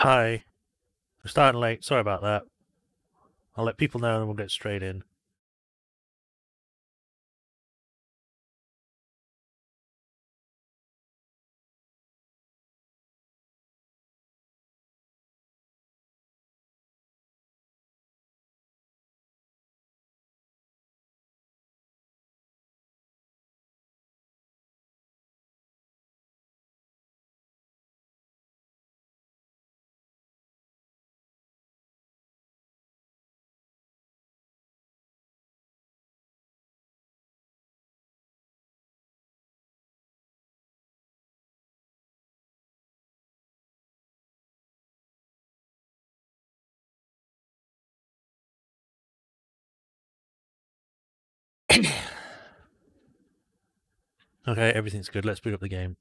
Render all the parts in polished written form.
Hi. We're starting late. Sorry about that. I'll let people know and then we'll get straight in. Okay, everything's good. Let's boot up the game.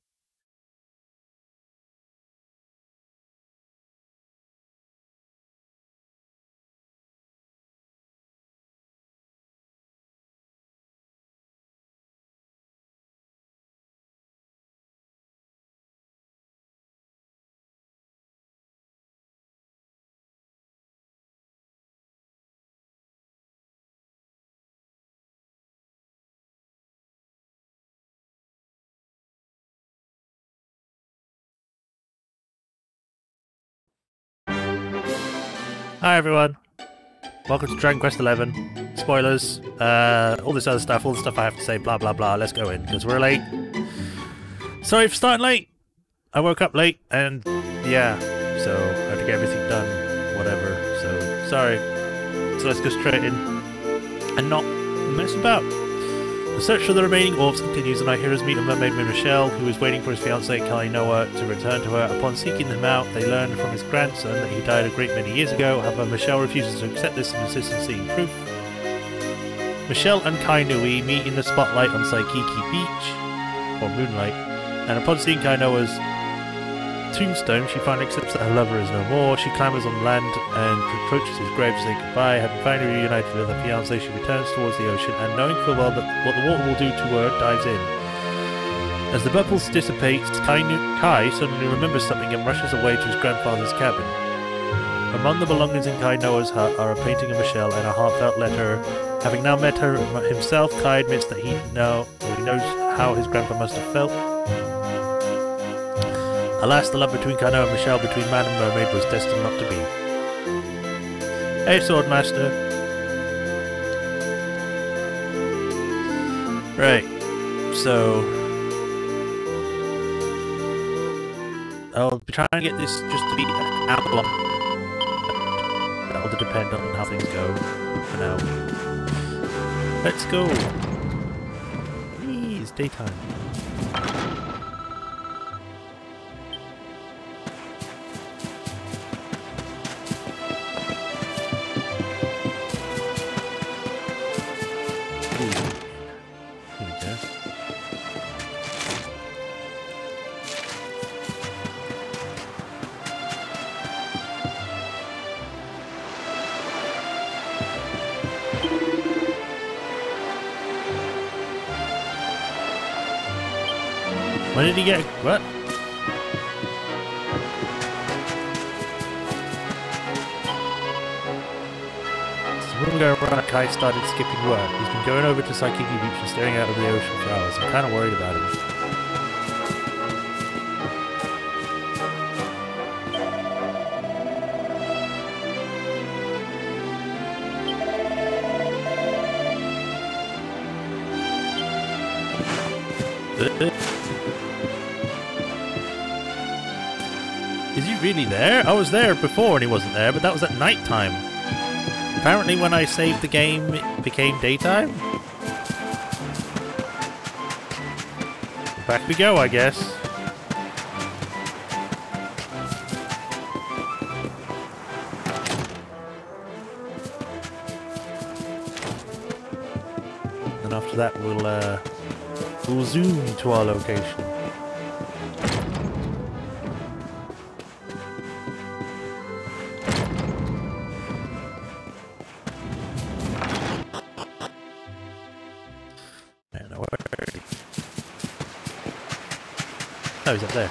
Hi everyone. Welcome to Dragon Quest XI. Spoilers, all this other stuff, all the stuff I have to say, blah blah blah. Let's go in, because we're late. Sorry for starting late. I woke up late, and yeah, so I had to get everything done, whatever, so sorry. So let's go straight in, and not mess about. The search for the remaining orbs continues, and our heroes meet a mermaid named Michelle, who is waiting for his fiancée Kainoa to return to her. Upon seeking them out, they learn from his grandson that he died a great many years ago. However, Michelle refuses to accept this and insists on seeing proof. Michelle and Kainui meet in the spotlight on Saikiki Beach, or Moonlight, and upon seeing Kainoa's tombstone, she finally accepts that her lover is no more. She clambers on land and approaches his grave to say goodbye. Having finally reunited with her fiancé, she returns towards the ocean, and knowing full well that what the water will do to her, dives in. As the bubbles dissipate, Kai suddenly remembers something and rushes away to his grandfather's cabin. Among the belongings in Kainoa's hut are a painting of Michelle and a heartfelt letter. Having now met her himself, Kai admits that he knows how his grandpa must have felt. Alas, the love between Kainoa and Michelle, between man and mermaid, was destined not to be. Hey, Swordmaster. Right, so I'll be trying to get this just to be an hour long. That'll depend on how things go for now. Let's go. Whee, it's daytime. When did he get... what? So when we go around, Kai started skipping work. He's been going over to Saikiki Beach and staring out over the ocean for hours. I'm kind of worried about him. Is he really there? I was there before and he wasn't there, but that was at night time. Apparently when I saved the game, it became daytime. Back we go, I guess. And after that, we'll zoom to our location. Oh, he's up there.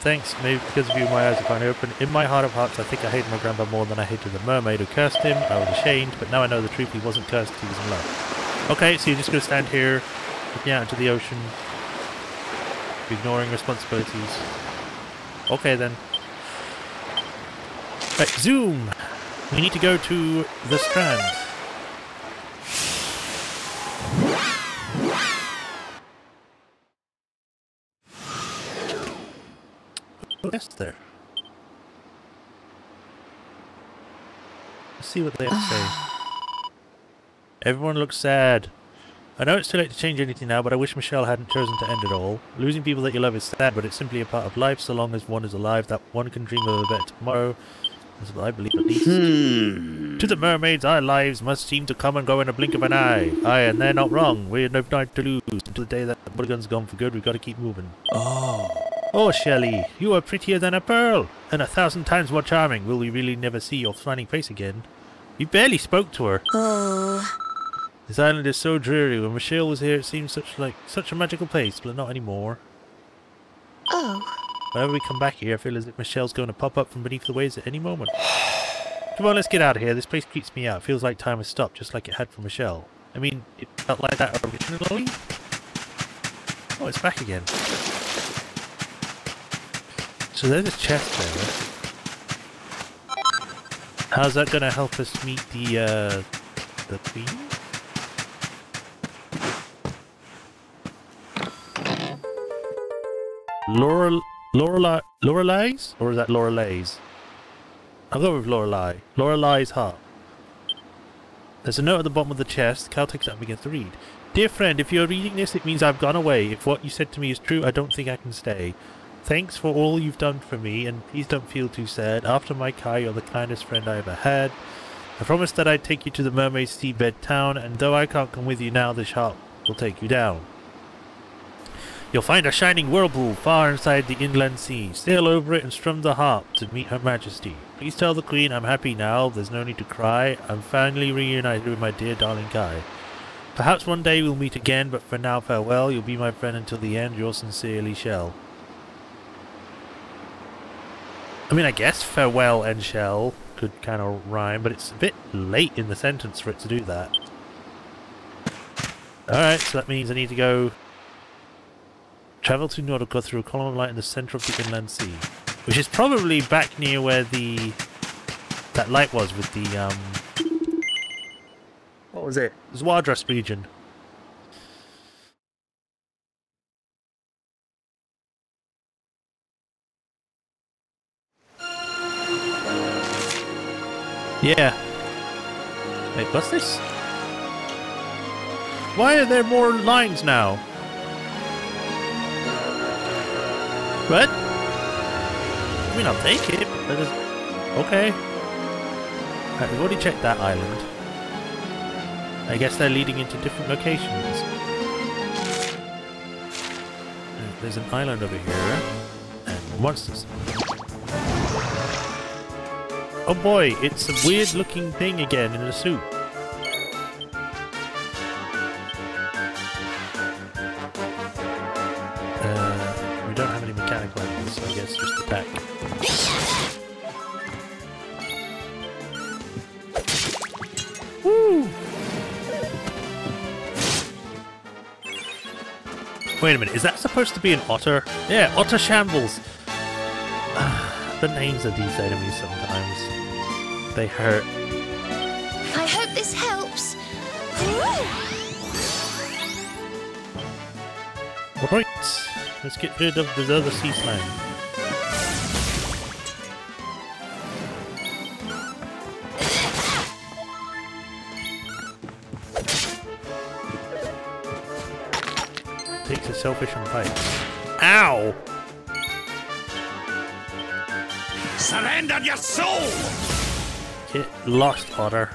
thanks. Maybe because of you, my eyes are finally open. In my heart of hearts, I think I hated my grandpa more than I hated the mermaid who cursed him. I was ashamed, but now I know the truth. He wasn't cursed, he was in love. Okay, so you're just going to stand here, looking out into the ocean, ignoring responsibilities. Okay, then. Right, zoom! We need to go to the strand. What's there? Let's see what they have to say. Everyone looks sad. I know it's too late to change anything now, but I wish Michelle hadn't chosen to end it all. Losing people that you love is sad, but it's simply a part of life. So long as one is alive, that one can dream of a better tomorrow. That's what I believe, at least. To the mermaids, our lives must seem to come and go in a blink of an eye. Aye, and they're not wrong. We have no time to lose. Until the day that the bulletgun's gone for good, we've got to keep moving. Oh, Shelley, you are prettier than a pearl, and 1,000 times more charming. Will we really never see your smiling face again? You barely spoke to her. This island is so dreary. When Michelle was here, it seemed such a magical place, but not anymore. Whenever we come back here, I feel as if Michelle's going to pop up from beneath the waves at any moment. Come on, let's get out of here. This place creeps me out. It feels like time has stopped, just like it had for Michelle. I mean, it felt like that originally. Oh, it's back again. So there's a chest there. How's that going to help us meet the queen? Lorelei's? Or is that Lorelei's? I'll go with Lorelei. Lorelei's heart. There's a note at the bottom of the chest. Cal takes it up and begins to read. Dear friend, if you're reading this, it means I've gone away. If what you said to me is true, I don't think I can stay. Thanks for all you've done for me, and please don't feel too sad. After my Kai, you're the kindest friend I ever had. I promised that I'd take you to the mermaid seabed town, and though I can't come with you now, this heart will take you down. You'll find a shining whirlpool far inside the inland sea. Sail over it and strum the harp to meet Her Majesty. Please tell the Queen I'm happy now. There's no need to cry. I'm finally reunited with my dear darling Kai. Perhaps one day we'll meet again, but for now, farewell. You'll be my friend until the end. Yours sincerely, Shell. I mean, I guess farewell and Shell could kind of rhyme, but it's a bit late in the sentence for it to do that. Alright, so that means I need to go travel to Nordica through a column of light in the centre of the inland sea. Which is probably back near where that light was with the, what was it? Zwadras region. Yeah. Wait, what's this? Why are there more lines now? What? I mean, I'll take it. That is... Okay. Right, we've already checked that island. I guess they're leading into different locations. There's an island over here. And monsters. Oh boy, it's a weird looking thing again in a suit. We don't have any mechanical enemies, so I guess just attack. Woo! Wait a minute, is that supposed to be an otter? Yeah, otter shambles! The names of these enemies sometimes. They hurt. I hope this helps. Right, let's get rid of the other sea slime. Takes a selfish and bites. Ow! Surrender your soul! Get lost, Otter.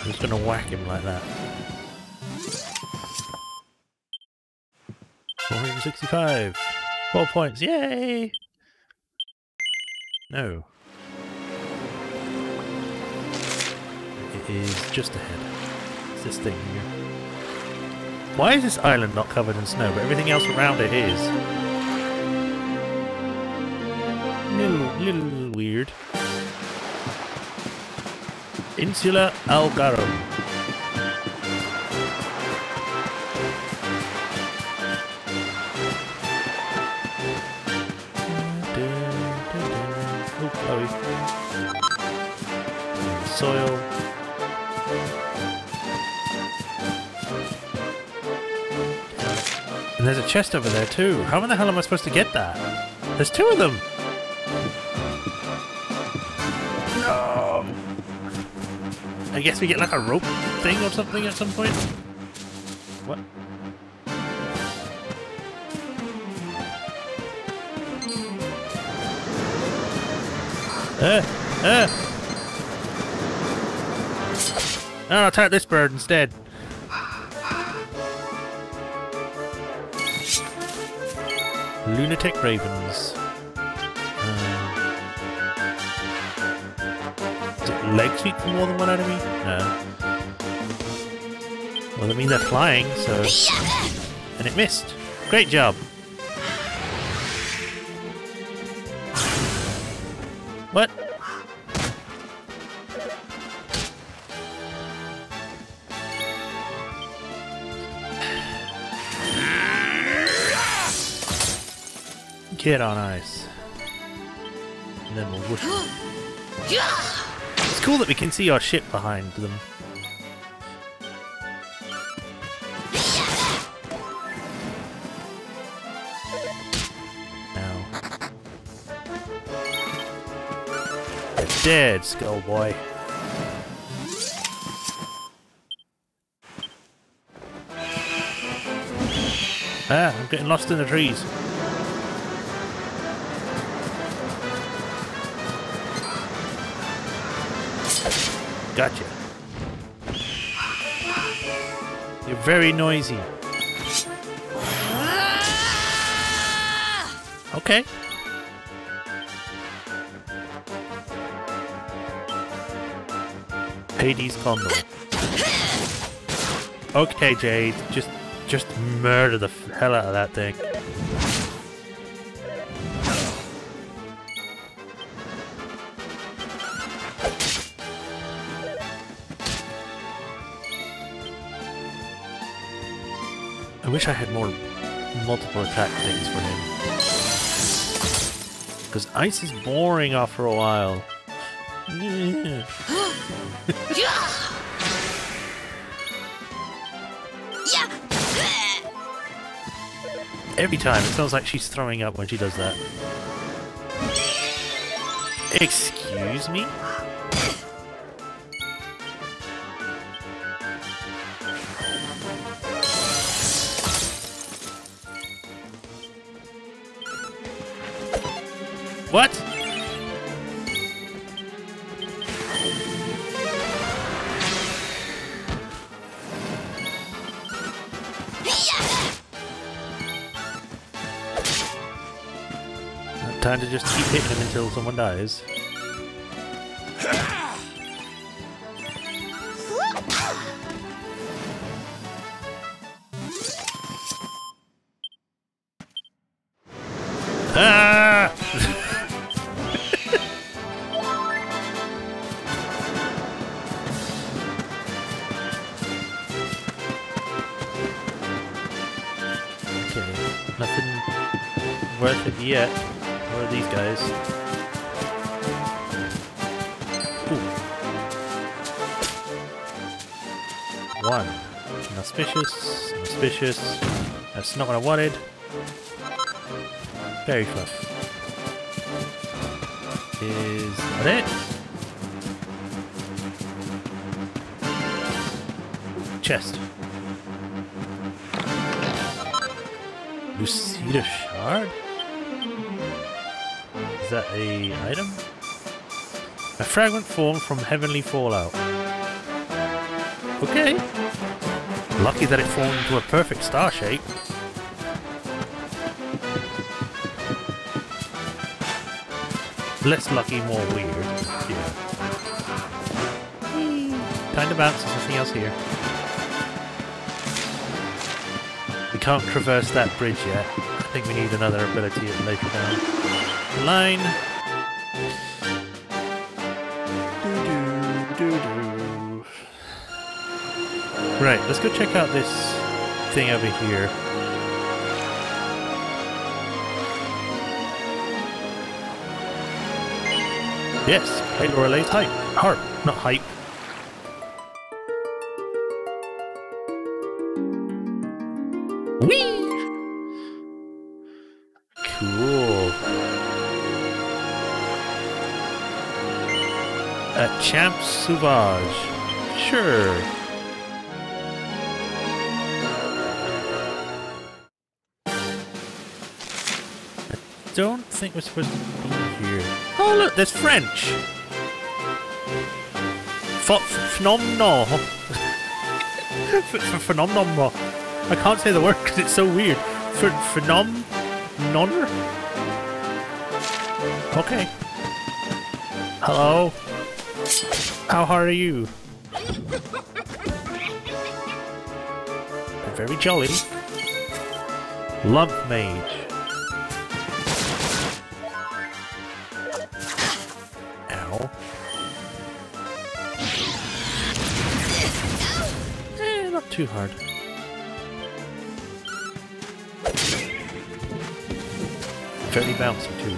I'm just gonna whack him like that. 465. 4 points. Yay! No. It is just ahead. It's this thing here. Why is this island not covered in snow, but everything else around it is? Little weird. Insula Algaro. Oh, Chloe. Soil. And there's a chest over there too. How in the hell am I supposed to get that? There's 2 of them! No! I guess we get like a rope thing or something at some point? What? Oh, I'll attack this bird instead. Lunatic ravens. Does it leg sweep for more than one enemy? No. Well, that means they're flying, so... And it missed. Great job. What? Get on ice. And then we'll whoosh. It's cool that we can see our ship behind them. Now. You're dead, skull boy. Ah, I'm getting lost in the trees. Gotcha. You're very noisy. Okay. Hades condor. Okay, Jade. Just murder the hell out of that thing. I wish I had more multiple attack things for him. Because ice is boring after a while. Every time, it sounds like she's throwing up when she does that. Excuse me? What? Time to just keep hitting him until someone dies. Ah! Okay, nothing worth it yet. Where are these guys? Ooh. One. Auspicious. Auspicious. That's not what I wanted. Very fluff. Is that it? Chest. Majorshepard? Is that a item? A fragment formed from heavenly fallout. Okay. Lucky that it formed into a perfect star shape. Less lucky, more weird. Yeah. Kind of bounces, nothing else here. We can't traverse that bridge yet. I think we need another ability later down the line. Doo-doo, doo-doo. Right, let's go check out this thing over here. Yes, Halo Relay's hype. Harp, not hype. Whee! Cool. Champ Sauvage. Sure. I don't think we're supposed to be here. Oh look, there's French! Phenomenal. Phenomenal. I can't say the word because it's so weird. Phenomenal? Okay. Hello. How hard are you? They're very jolly. Lump Mage. Ow. Not too hard. Very bouncy too.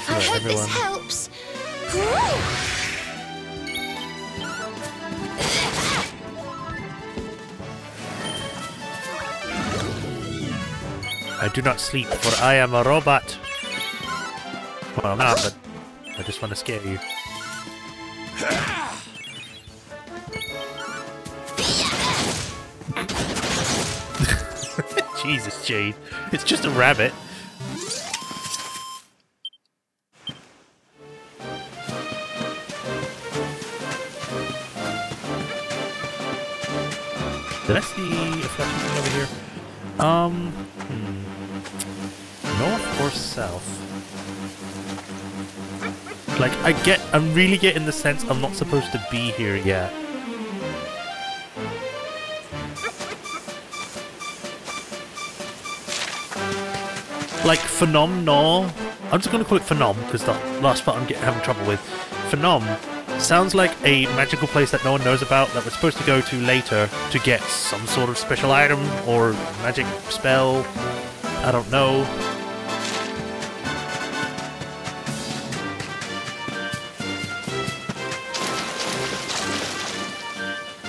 I hope this helps. I do not sleep, for I am a robot. Well, I'm not, but I just want to scare you. Jesus, Jade. It's just a rabbit. Did I see a flashing thing over here? North or south? Like, I'm really getting the sense I'm not supposed to be here yet. Like, phenomenal. I'm just going to call it Phenom, because the last part I'm having trouble with. Phenom sounds like a magical place that no one knows about that we're supposed to go to later to get some sort of special item or magic spell. I don't know.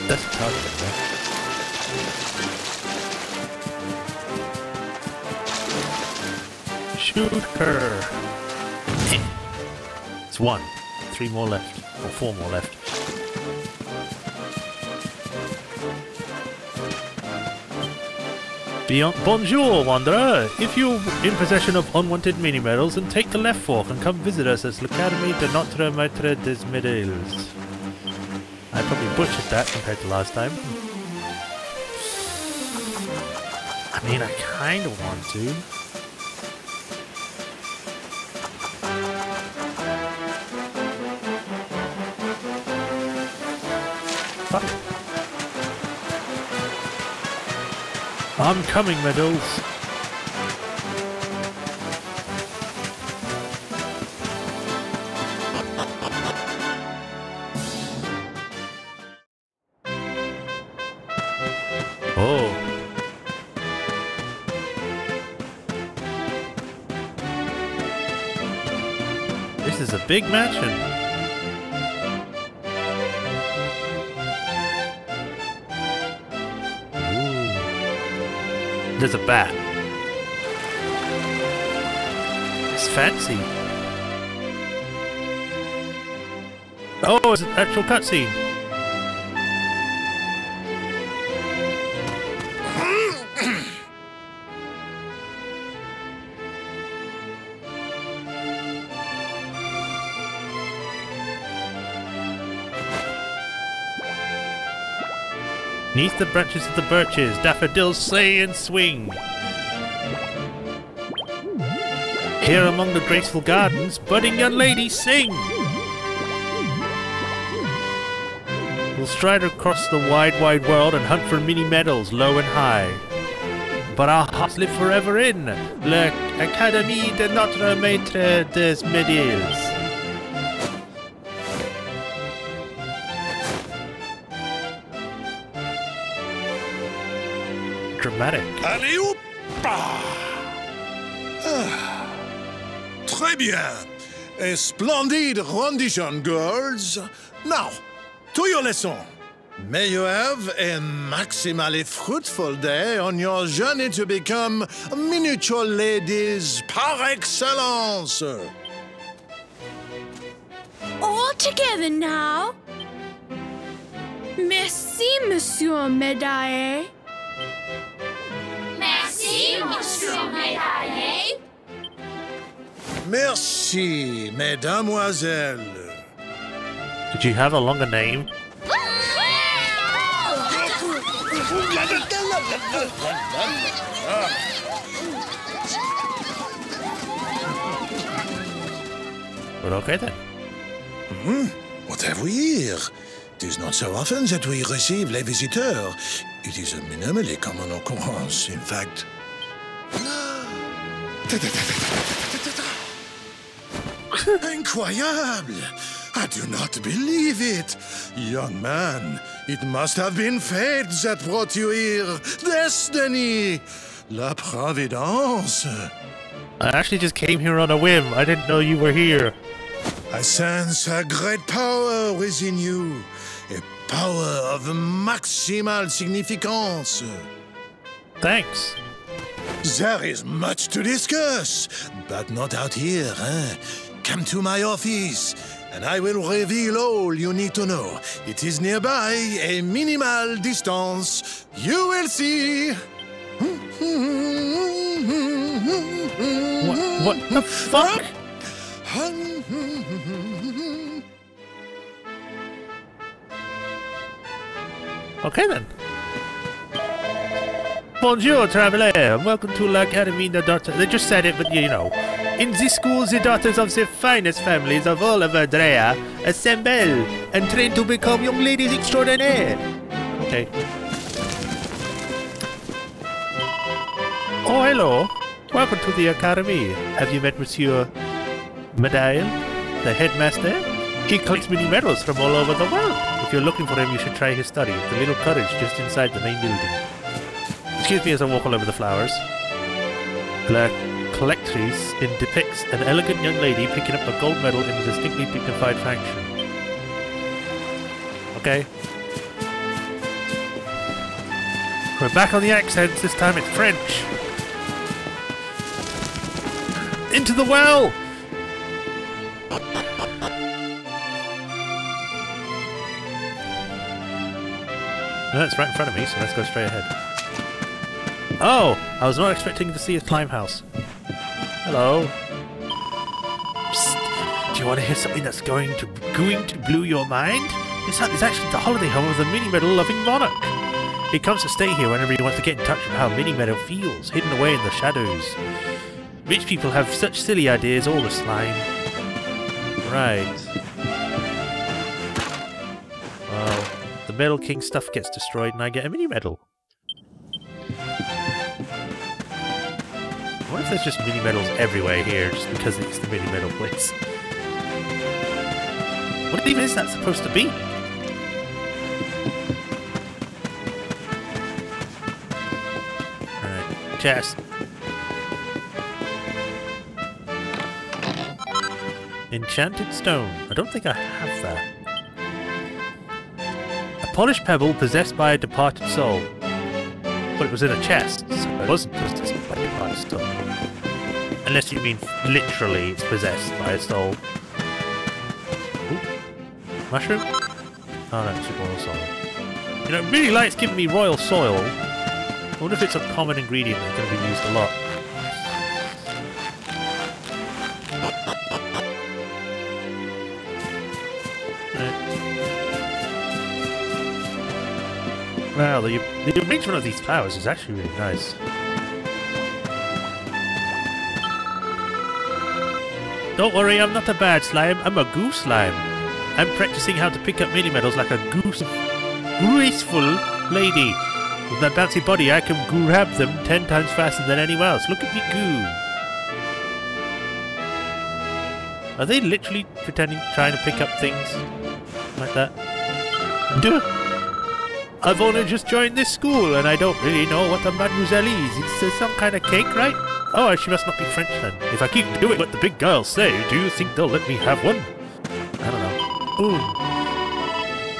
That's a target there. Shoot her! It's one. 3 more left. Or 4 more left. Bonjour, Wanderer! If you're in possession of unwanted mini-medals, then take the left fork and come visit us at l'Académie de Notre Maître des Medals. I probably butchered that compared to last time. I mean, I kind of want to. Fuck. I'm coming, medals. Oh. This is a big mansion. There's a bat. It's fancy. Oh, it's an actual cutscene. Neath the branches of the birches, daffodils sway and swing. Here among the graceful gardens, budding young ladies sing. We'll stride across the wide, wide world and hunt for mini medals low and high. But our hearts live forever in l'Académie de Notre Maître des Médailles. Dramatic. Allez, hop! Très bien. A splendid rendition, girls. Now, to your lesson. May you have a maximally fruitful day on your journey to become miniature ladies par excellence. All together now. Merci, Monsieur Médaille. Merci, Monsieur Médaille. Merci, mesdemoiselles. Did you have a longer name? Well, okay then. What have we here? It is not so often that we receive les visiteurs. It is a minimally common occurrence, in fact. Incroyable! I do not believe it! Young man, it must have been fate that brought you here. Destiny! La Providence! I actually just came here on a whim. I didn't know you were here. I sense a great power within you. A power of maximal significance. Thanks. There is much to discuss, but not out here, eh? Come to my office, and I will reveal all you need to know. It is nearby, a minimal distance. You will see. What the fuck? Okay then. Bonjour, traveler, and welcome to l'Académie de Daughter. They just said it, but you know. In this school, the daughters of the finest families of all of Adrea assemble and train to become young ladies extraordinaire. Okay. Oh, hello. Welcome to the Academy. Have you met Monsieur Medaille, the headmaster? He collects mini medals from all over the world. If you're looking for him, you should try his study, the little cottage just inside the main building. Excuse me as I walk all over the flowers. La collectrice depicts an elegant young lady picking up a gold medal in a distinctly dignified fashion. Okay. We're back on the accents, this time it's French. Into the well! No, it's right in front of me, so let's go straight ahead. Oh! I was not expecting to see a climb house. Hello. Psst. Do you want to hear something that's going to blow your mind? It's actually the holiday home of the Mini Medal loving monarch. He comes to stay here whenever he wants to get in touch with how Mini Medal feels, hidden away in the shadows. Rich people have such silly ideas, all the slime. Right. Well, the Medal King stuff gets destroyed and I get a mini medal. What if there's just mini medals everywhere here just because it's the mini medal place? What even is that supposed to be? Alright, chest. Enchanted stone. I don't think I have that. A polished pebble possessed by a departed soul. But it was in a chest, so it wasn't possessed by a departed soul. Unless you mean literally it's possessed by a soul. Ooh. Mushroom? Oh no, it's royal soil. You know, it really likes giving me royal soil. I wonder if it's a common ingredient that's going to be used a lot. Wow, the arrangement of these flowers is actually really nice. Don't worry, I'm not a bad slime. I'm a goose slime. I'm practicing how to pick up mini medals like a goose, graceful lady. With that bouncy body, I can grab them 10 times faster than anyone else. Look at me goo. Are they literally pretending, trying to pick up things like that? Duh. I've only just joined this school, and I don't really know what a mademoiselle is. It's some kind of cake, right? Oh, she must not be French then. If I keep doing what the big girls say, do you think they'll let me have one? I don't know. Ooh.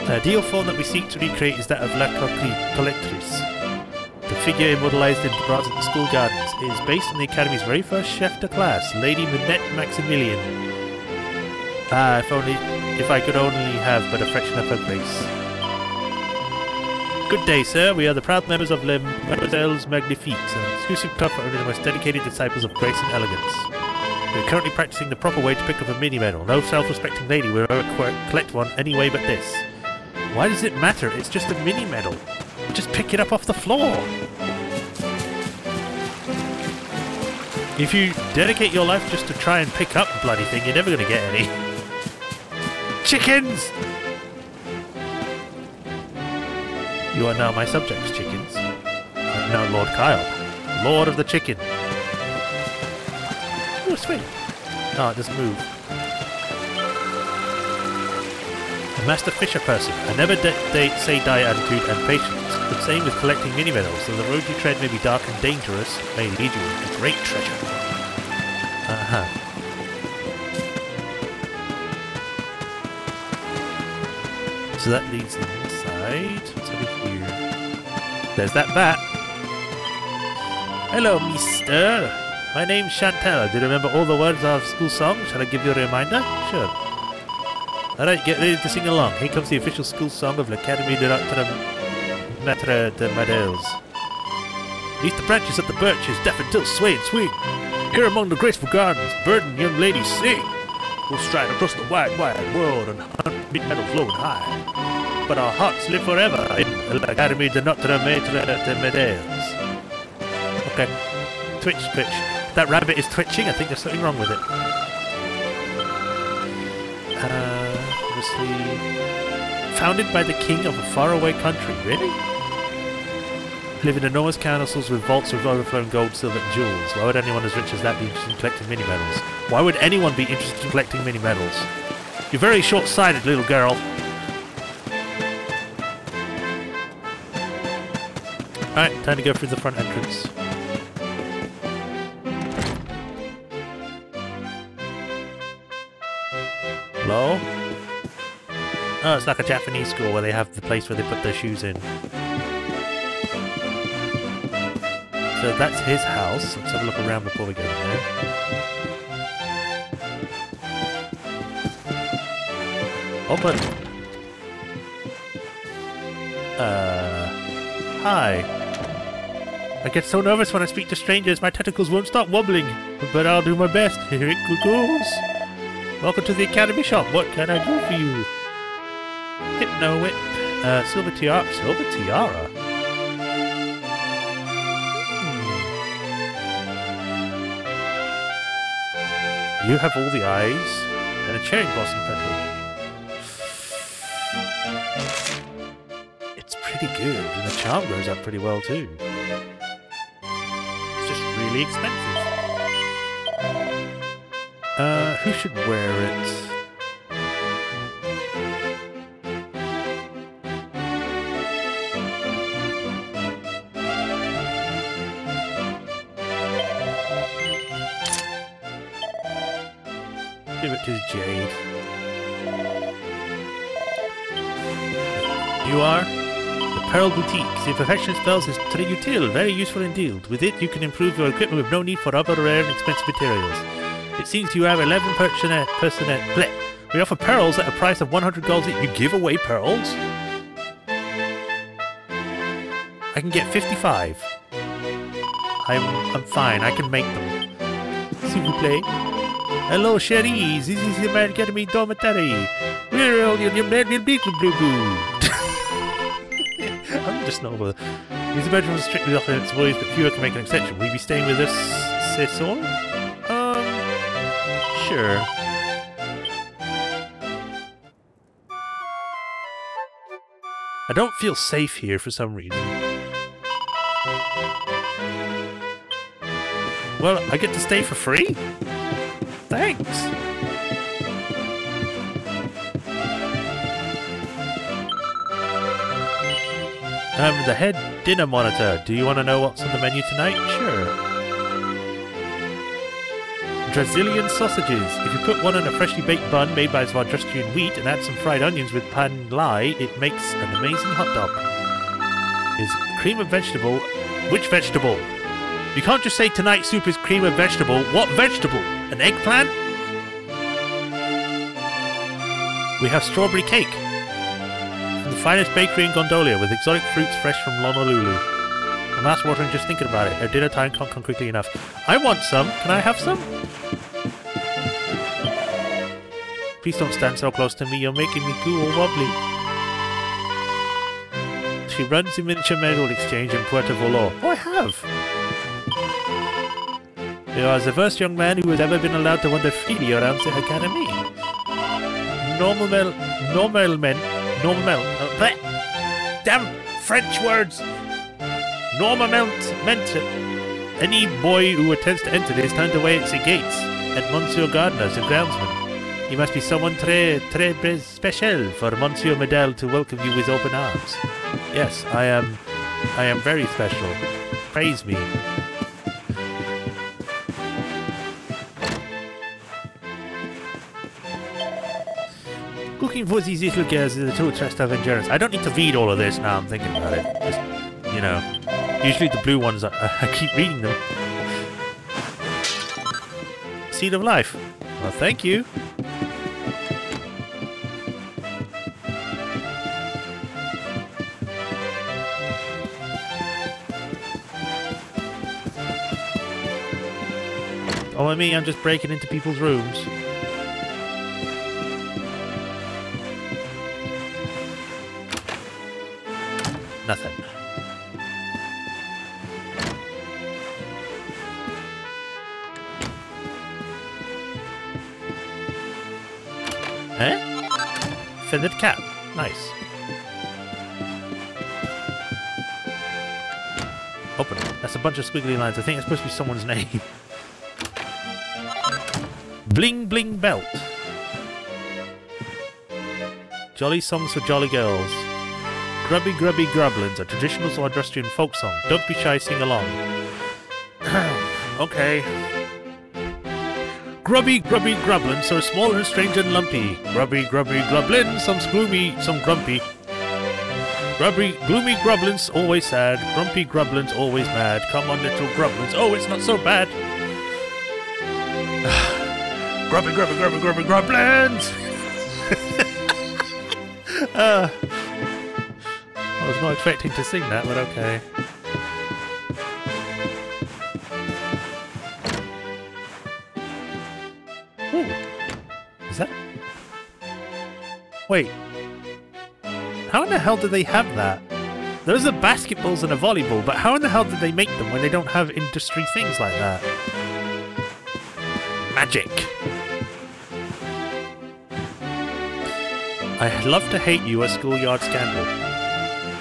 The ideal form that we seek to recreate is that of La Collectrice. The figure immortalized in bronze at the school gardens is based on the Academy's very first chef de classe, Lady Minette Maximilian. Ah, if I could only have but a fraction of her grace. Good day, sir. We are the proud members of Les Mademoiselles Magnifiques, an exclusive club for only the most dedicated disciples of grace and elegance. We are currently practicing the proper way to pick up a mini medal. No self-respecting lady will ever collect one any way but this. Why does it matter? It's just a mini medal. Just pick it up off the floor. If you dedicate your life just to try and pick up the bloody thing, you're never going to get any. Chickens! You are now my subjects, chickens. I'm now Lord Kyle, Lord of the Chicken. Oh, sweet. Oh, it doesn't move. A master fisher person. I never say die attitude and patience. The same with collecting mini medals. Though the road you tread may be dark and dangerous, may lead you to great treasure. So that leads them inside. What's over here? There's that bat. Hello, mister. My name's Chantal. Do you remember all the words of school song? Shall I give you a reminder? Sure. Alright, get ready to sing along. Here comes the official school song of l'Académie de Notre de Madels. Beneath the branches of the birches, daffodils sway and swing. Here among the graceful gardens, burdened young ladies sing. We'll stride across the wide, wide world and hunt mid medals low and high. But our hearts live forever in l'Académie de Notre Dame de Madels. Okay. Twitch, twitch. That rabbit is twitching. I think there's something wrong with it. Obviously, founded by the king of a faraway country. Really? Live in enormous castles with vaults with overflowing gold, silver, and jewels. Why would anyone as rich as that be interested in collecting mini medals? Why would anyone be interested in collecting mini medals? You're very short-sighted, little girl. Alright, time to go through the front entrance. Hello? Oh, it's like a Japanese school where they have the place where they put their shoes in. So that's his house. Let's have a look around before we go in there. Open! Hi. I get so nervous when I speak to strangers, my tentacles won't stop wobbling. But I'll do my best. Here it goes. Welcome to the Academy shop. What can I do for you? Hypno Whip. Silver Tiara. Silver Tiara? You have all the eyes and a cherry blossom petal. It's pretty good, and the charm goes up pretty well too. It's just really expensive. Who should wear it? Give it to Jade. You are? The Pearl Boutique. The perfection spells is très utile, very useful indeed. With it, you can improve your equipment with no need for other rare and expensive materials. It seems you have 11 bleh. We offer pearls at a price of 100 golds. You give away pearls? I can get 55. I'm fine. I can make them. S'il vous plaît. Hello, chérie. This is the Academy dormitory. We're all your blue. I'm just normal. Use the bedroom strictly off its boys, but fewer can make an exception. Will you be staying with us, Cecil? Sure. I don't feel safe here for some reason. Well, I get to stay for free? Thanks. The head dinner monitor. Do you want to know what's on the menu tonight? Sure. Brazilian sausages. If you put one on a freshly baked bun made by Majorshepard wheat and add some fried onions with pan lai, it makes an amazing hot dog. Is cream of vegetable? Which vegetable? You can't just say tonight's soup is cream of vegetable. What vegetable? An eggplant? We have strawberry cake. From the finest bakery in Gondolia with exotic fruits fresh from Honolulu. I'm mouth watering just thinking about it. Our dinner time can't come quickly enough. I want some. Can I have some? Please don't stand so close to me. You're making me too wobbly. She runs the miniature medal exchange in Puerto Volo. Oh, I have. You are the first young man who has ever been allowed to wander freely around the academy. Damn French words! Meant any boy who attempts to enter is turned away at the gates. At Monsieur Gardner, the groundsman. You must be someone très special for Monsieur Medel to welcome you with open arms. Yes, I am very special. Praise me. Cooking for these little girls is a true test of endurance. I don't need to read all of this now I'm thinking about it. Just, you know, usually the blue ones, I keep reading them. Seed of life. Well, thank you. Oh, I mean, I'm just breaking into people's rooms. Nothing. Eh? Feathered cap. Nice. Open it. That's a bunch of squiggly lines. I think it's supposed to be someone's name. Bling Bling Belt. Jolly songs for jolly girls. Grubby Grubby Grublins, a traditional Zoroastrian folk song. Don't be shy, sing along. Okay. Grubby Grubby Grublins, so small and strange and lumpy. Grubby Grubby Grublins, some gloomy, some grumpy. Gloomy Grublins, always sad. Grumpy Grublins, always mad. Come on, little Grublins. Oh, it's not so bad. Grubby Grubby Grubby Grubby Grublins! I was not expecting to sing that, but okay. Ooh. Is that... Wait. How in the hell did they have that? Those are basketballs and a volleyball, but how in the hell did they make them when they don't have industry things like that? Magic. I love to hate you, a schoolyard scandal.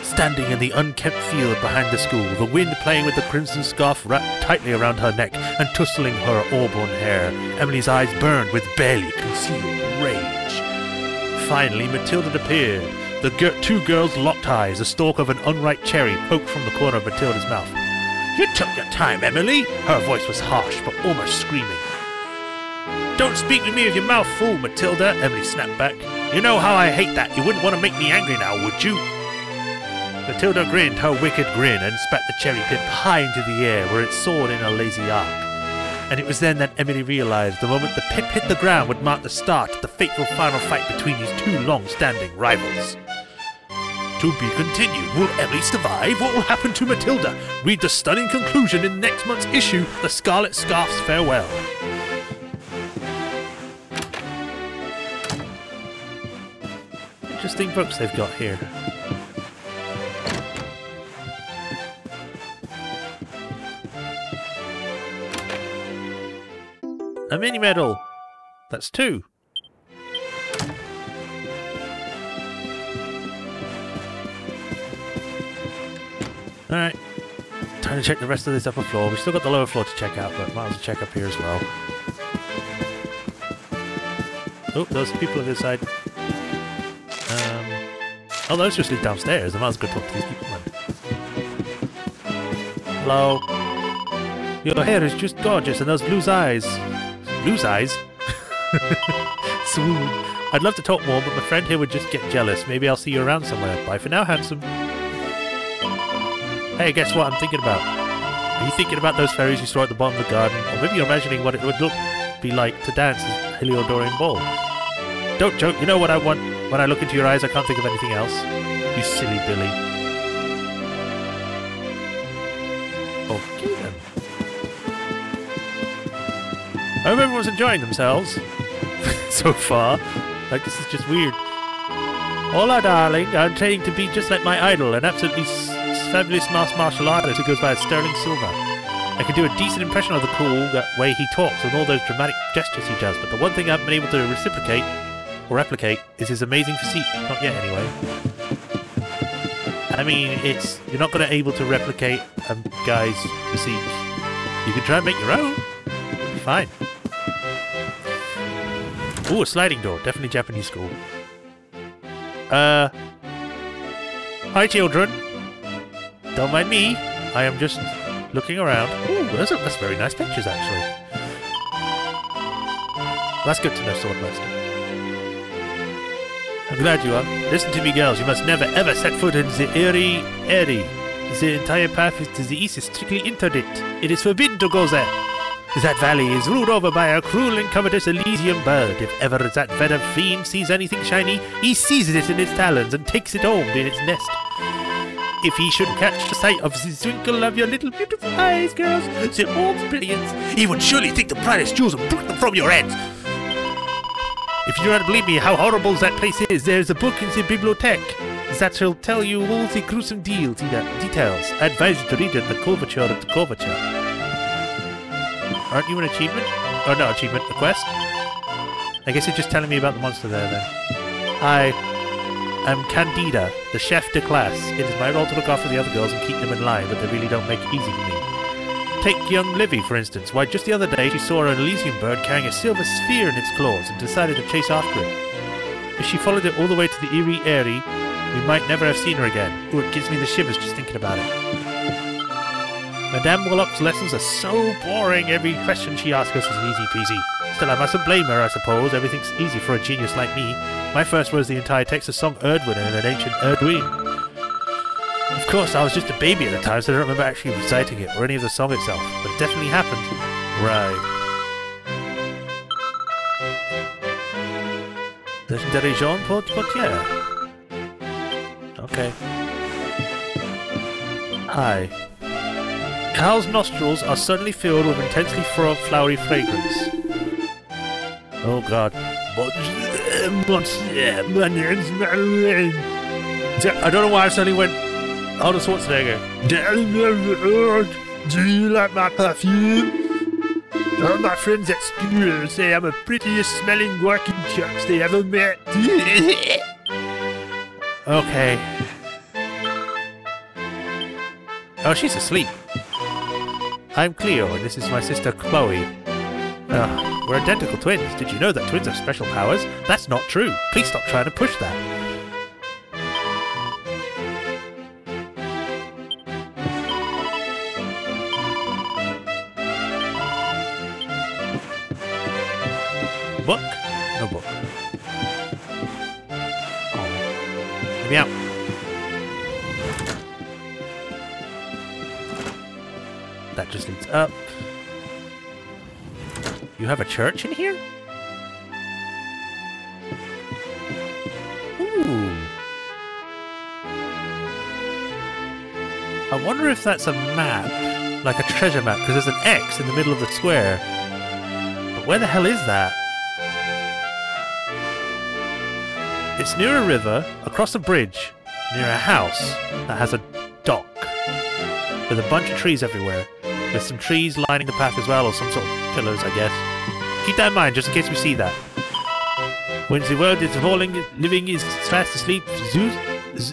Standing in the unkempt field behind the school, the wind playing with the crimson scarf wrapped tightly around her neck and tussling her auburn hair, Emily's eyes burned with barely concealed rage. Finally, Matilda appeared. The two girls locked eyes, a stalk of an unripe cherry poked from the corner of Matilda's mouth. You took your time, Emily! Her voice was harsh, but almost screaming. Don't speak with me with your mouth full, Matilda, Emily snapped back. You know how I hate that. You wouldn't want to make me angry now, would you? Matilda grinned her wicked grin and spat the cherry pip high into the air where it soared in a lazy arc. And it was then that Emily realized the moment the pip hit the ground would mark the start of the fateful final fight between these two long-standing rivals. To be continued. Will Emily survive? What will happen to Matilda? Read the stunning conclusion in next month's issue, The Scarlet Scarf's Farewell. Interesting books they've got here. A mini medal. That's 2. Alright. Time to check the rest of this upper floor. We've still got the lower floor to check out, but might as well check up here as well. Oh, those people on this side. Oh, those just live downstairs. I might as well go talk to these people then. Hello. Your hair is just gorgeous, and those blue eyes. Blue eyes? Swoon. I'd love to talk more, but my friend here would just get jealous. Maybe I'll see you around somewhere. Bye for now, handsome. Hey, guess what I'm thinking about? Are you thinking about those fairies you saw at the bottom of the garden? Or maybe you're imagining what it would be like to dance at a Heliodorian ball? Don't joke, you know what I want? When I look into your eyes, I can't think of anything else. You silly Billy. Okay then. I hope everyone's enjoying themselves. So far. Like, this is just weird. Hola, darling. I'm training to be just like my idol, an absolutely fabulous martial artist who goes by Sterling Silver. I can do a decent impression of the cool way he talks and all those dramatic gestures he does, but the one thing I haven't been able to reciprocate or replicate is his amazing physique. Not yet, anyway. I mean, you're not going to be able to replicate a guy's physique. You can try and make your own. It'll be fine. Ooh, a sliding door. Definitely Japanese school. Hi, children. Don't mind me. I am just looking around. Ooh, that's very nice pictures, actually. That's good to know, Swordmaster. I'm glad you are. Listen to me, girls. You must never, ever set foot in the Eri. The entire path to the east is strictly interdict. It is forbidden to go there. That valley is ruled over by a cruel and covetous Elysian bird. If ever that venom fiend sees anything shiny, he seizes it in his talons and takes it home to its nest. If he should catch the sight of the twinkle of your little beautiful eyes, girls, the orb's brilliance, he would surely take the brightest jewels and pluck them from your heads. If you do not believe me how horrible that place is, there is a book in the bibliothèque that shall tell you all the gruesome details. I advise you to read it in the curvature of the curvature. Aren't you an achievement? Oh, not achievement, a quest? I guess you're just telling me about the monster there, then. Hi. I'm Candida, the chef de classe. It is my role to look after the other girls and keep them in line, but they really don't make it easy for me. Take young Livy, for instance. Why, just the other day she saw an Elysian bird carrying a silver sphere in its claws and decided to chase after it. If she followed it all the way to the Eri, we might never have seen her again. Ooh, it gives me the shivers just thinking about it. Madame Wallop's lessons are so boring. Every question she asks us is easy peasy. Still, I mustn't blame her, I suppose. Everything's easy for a genius like me. My first was the entire text of Song Erdwin and an ancient Erdwin. Of course, I was just a baby at the time, so I don't remember actually reciting it or any of the song itself. But it definitely happened. Right. Legendary Jean Portier. Okay. Hi. Cal's nostrils are suddenly filled with intensely flowery fragrance. Oh god. I don't know why I suddenly went Arnold Schwarzenegger. Do you like my perfume? All my friends at school say I'm the prettiest smelling working chaps they ever met. Okay. Oh, she's asleep. I'm Cleo, and this is my sister Chloe. We're identical twins. Did you know that twins have special powers? That's not true. Please stop trying to push that. Book? No book. Oh. Let me out. That just leads up. You have a church in here? Ooh. I wonder if that's a map. Like a treasure map, because there's an X in the middle of the square. But where the hell is that? It's near a river, across a bridge, near a house that has a dock. With a bunch of trees everywhere. With some trees lining the path as well, or some sort of pillars, I guess. Keep that in mind, just in case we see that. When the world is falling, living is fast asleep,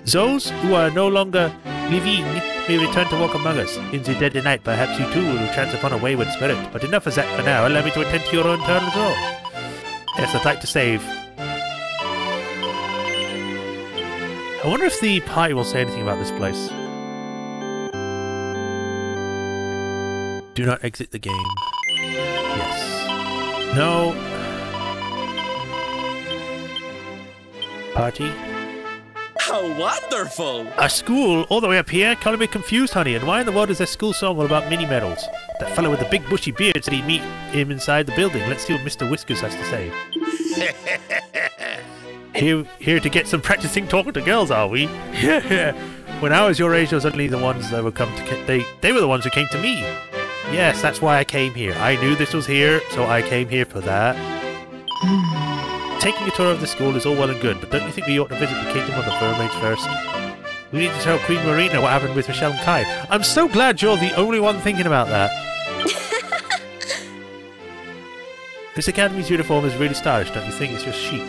those who are no longer living may return to walk among us. In the dead of night, perhaps you too will chance upon a wayward spirit. But enough of that for now. Allow me to attend to your own internal draw. Yes, I'd like to save. I wonder if the party will say anything about this place. Do not exit the game. Yes. No. Party. How wonderful! A school all the way up here? Calling me confused, honey. And why in the world is there school song all about mini medals? That fellow with the big bushy beard said he'd meet him inside the building. Let's see what Mr. Whiskers has to say. Here to get some practicing talking to girls, are we? Yeah. When I was your age, those only the ones that would come to. They were the ones who came to me. Yes, that's why I came here. I knew this was here, so I came here for that. Taking a tour of the school is all well and good, but don't you think we ought to visit the kingdom of the mermaids first? We need to tell Queen Marina what happened with Michelle and Kai. I'm so glad you're the only one thinking about that. This academy's uniform is really stylish, don't you think? It's just chic.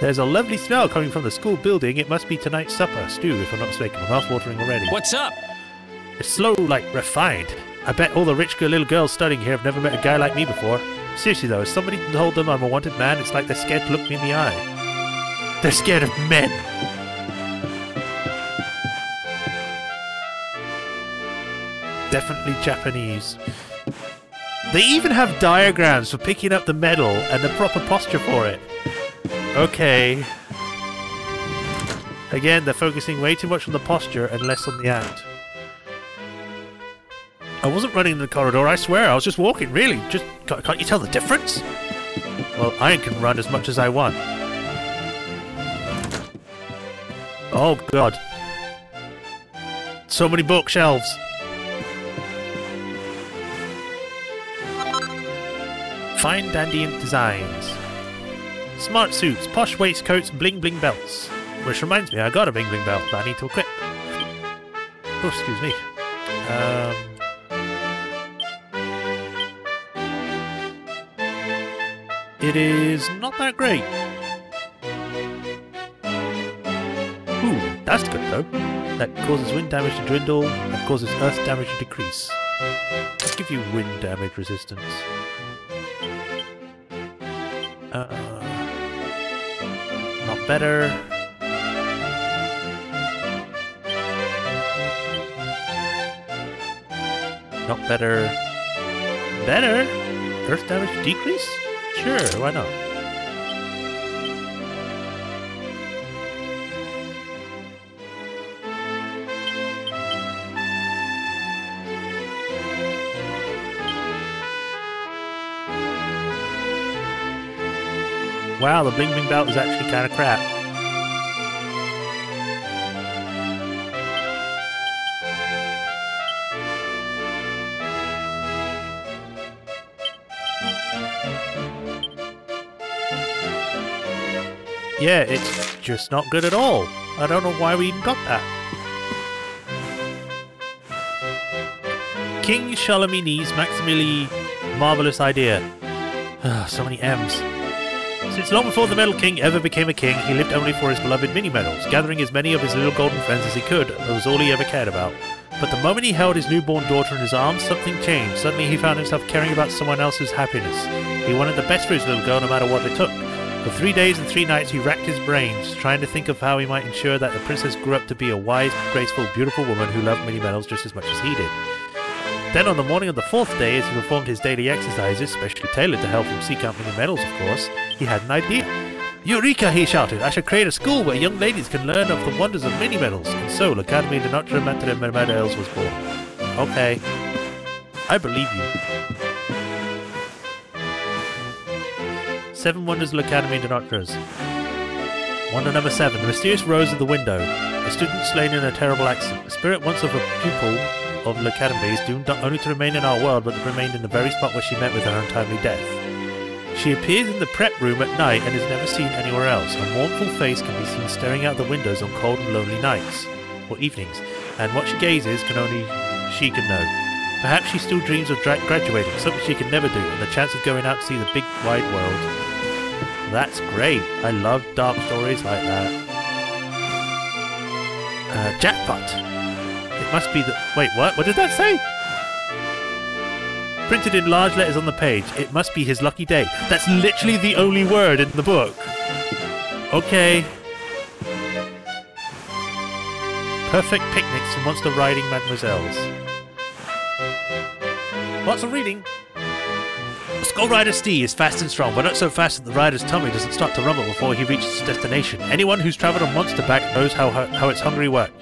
There's a lovely smell coming from the school building. It must be tonight's supper. Stew, if I'm not mistaken. My mouth's watering already. What's up? It's slow, like refined. I bet all the rich little girls studying here have never met a guy like me before. Seriously though, if somebody told them I'm a wanted man, it's like they're scared to look me in the eye. They're scared of men. Definitely Japanese. They even have diagrams for picking up the medal and the proper posture for it. Okay. Again, they're focusing way too much on the posture and less on the act. I wasn't running in the corridor, I swear. I was just walking, really. Just can't you tell the difference? Well, I can run as much as I want. Oh, God. So many bookshelves. Fine dandy designs. Smart suits, posh waistcoats, bling bling belts. Which reminds me, I got a bling bling belt that I need to equip. Oh, excuse me. It is not that great. Ooh, that's good though. That causes wind damage to dwindle, that causes earth damage to decrease. Let's give you wind damage resistance. Not better. Not better. Better? Earth damage decrease? Sure, why not? Wow, the bling bling belt is actually kind of crap. Yeah, it's just not good at all. I don't know why we even got that. King Charlemagne's maximally marvelous idea. So many M's. Since long before the Medal King ever became a king, he lived only for his beloved mini-medals. Gathering as many of his little golden friends as he could was all he ever cared about. But the moment he held his newborn daughter in his arms, something changed. Suddenly he found himself caring about someone else's happiness. He wanted the best for his little girl no matter what it took. For 3 days and 3 nights he racked his brains, trying to think of how he might ensure that the princess grew up to be a wise, graceful, beautiful woman who loved mini-medals just as much as he did. Then on the morning of the 4th day, as he performed his daily exercises, specially tailored to help him seek out mini-medals, of course, he had an idea. Eureka, he shouted! I should create a school where young ladies can learn of the wonders of mini-medals. And so, l'Académie de Notre Medals was born. Okay. I believe you. 7 Wonders of l'Académie de Notre. Wonder number 7. The mysterious rose of the window. A student slain in a terrible accident. The spirit once of a pupil of l'Académie is doomed not only to remain in our world, but to remain in the very spot where she met with her untimely death. She appears in the prep room at night and is never seen anywhere else. Her mournful face can be seen staring out the windows on cold and lonely nights, or evenings, and what she gazes can only she can know. Perhaps she still dreams of graduating, something she can never do, and the chance of going out to see the big wide world. That's great. I love dark stories like that. Jackpot. It must be the... Wait, what? What did that say? Printed in large letters on the page. It must be his lucky day. That's literally the only word in the book. Okay. Perfect picnics for monster riding mademoiselles. Lots of reading. Skull Rider Stee is fast and strong, but not so fast that the rider's tummy doesn't start to rumble before he reaches his destination. Anyone who's travelled on monster back knows how its hungry works.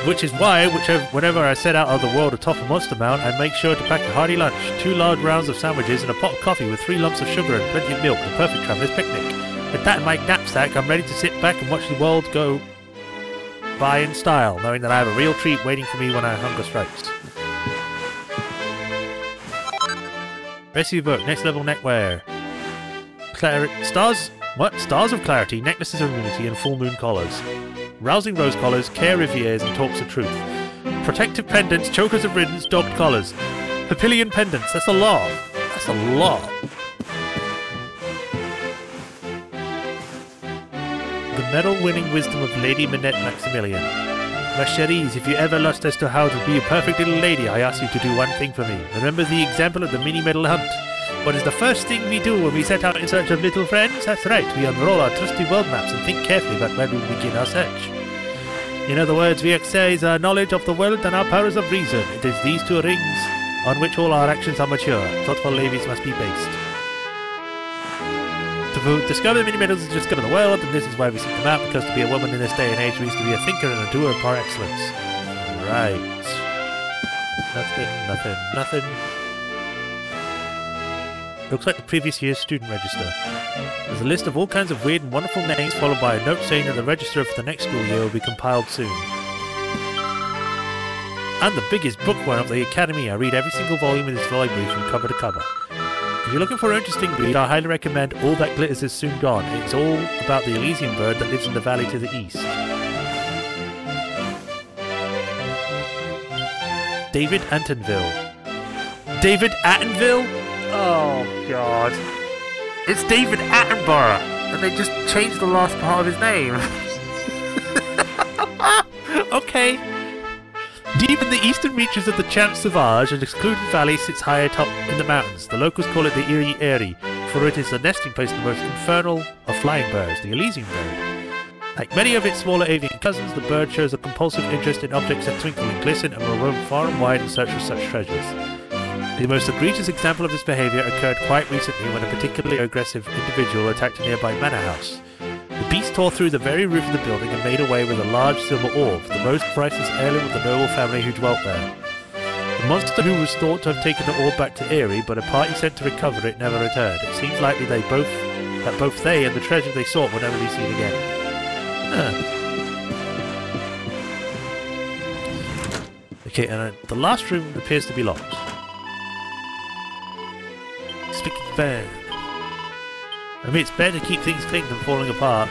Which is why, whenever I set out of the world atop a monster mount, I make sure to pack a hearty lunch, 2 large rounds of sandwiches and a pot of coffee with 3 lumps of sugar and plenty of milk, the perfect traveller's picnic. With that in my knapsack, I'm ready to sit back and watch the world go by in style, knowing that I have a real treat waiting for me when our hunger strikes. Recipe book, next level neckwear. Stars? What? Stars of clarity, necklaces of immunity, and full moon collars. Rousing rose collars, care rivieres, and talks of truth. Protective pendants, chokers of riddance, dogged collars. Papillion pendants, that's a lot. That's a lot. The medal-winning wisdom of Lady Minette Maximilian. Ma chérie, if you ever lost as to how to be a perfect little lady, I ask you to do one thing for me. Remember the example of the mini-medal hunt. What is the first thing we do when we set out in search of little friends? That's right, we unroll our trusty world maps and think carefully about where we will begin our search. In other words, we exercise our knowledge of the world and our powers of reason. It is these 2 rings on which all our actions are mature. Thoughtful ladies must be based. To discover the mini-medals is to discover the world, and this is why we seek them out, because to be a woman in this day and age means to be a thinker and a doer par excellence. Right. Nothing. Looks like the previous year's student register. There's a list of all kinds of weird and wonderful names, followed by a note saying that the register for the next school year will be compiled soon. I'm the biggest bookworm of the Academy. I read every single volume in this library from cover to cover. If you're looking for an interesting read, I highly recommend All That Glitters Is Soon Gone. It's all about the Elysian bird that lives in the valley to the east. David Attenville. David Attenville? Oh, God. It's David Attenborough, and they just changed the last part of his name. Okay. Deep in the eastern reaches of the Champ Sauvage, an excluded valley sits high atop in the mountains. The locals call it the Eerie Eyrie, for it is the nesting place of the most infernal of flying birds, the Elysian bird. Like many of its smaller avian cousins, the bird shows a compulsive interest in objects that twinkle and glisten and will roam far and wide in search of such treasures. The most egregious example of this behaviour occurred quite recently when a particularly aggressive individual attacked a nearby manor house. The beast tore through the very roof of the building and made away with a large silver orb, the most priceless heirloom of the noble family who dwelt there. The monster who was thought to have taken the orb back to Erie, but a party sent to recover it never returned. It seems likely that both they and the treasure they sought will never be seen again. Okay, and the last room appears to be locked. Speaking of bad. I mean, it's better to keep things clean than falling apart.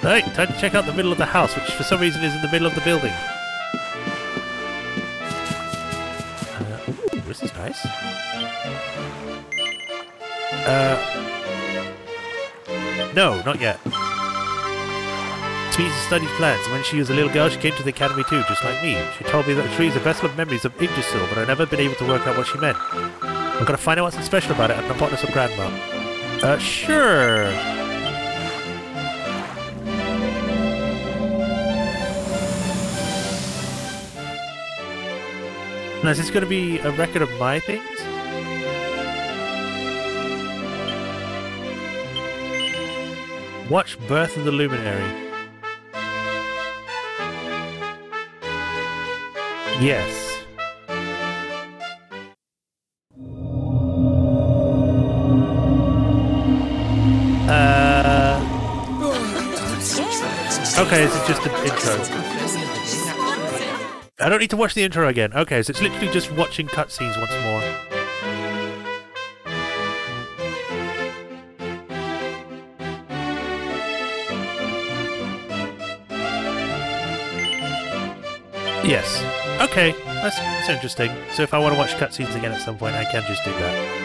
Right, time to check out the middle of the house, which for some reason is in the middle of the building. Ooh, this is nice. No, not yet. Teresa studied plants, and when she was a little girl, she came to the academy too, just like me. She told me that the tree is a vessel of memories of Yggdrasil, but I've never been able to work out what she meant. I'm gonna find out what's so special about it and report this to Grandma. Sure. Now, is this gonna be a record of my things? Watch Birth of the Luminary. Yes. Okay, is it just an intro? I don't need to watch the intro again. Okay, so it's literally just watching cutscenes once more. Yes. Okay, that's interesting. So if I want to watch cutscenes again at some point, I can just do that.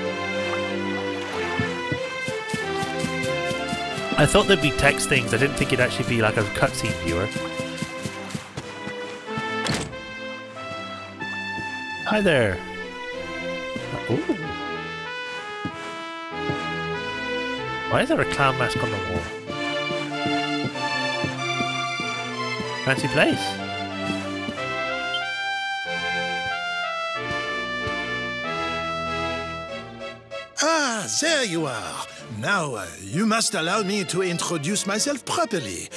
I thought there'd be text things. I didn't think it'd actually be like a cutscene viewer. Hi there. Ooh. Why is there a clown mask on the wall? Fancy place. Ah, there you are. Now, you must allow me to introduce myself properly.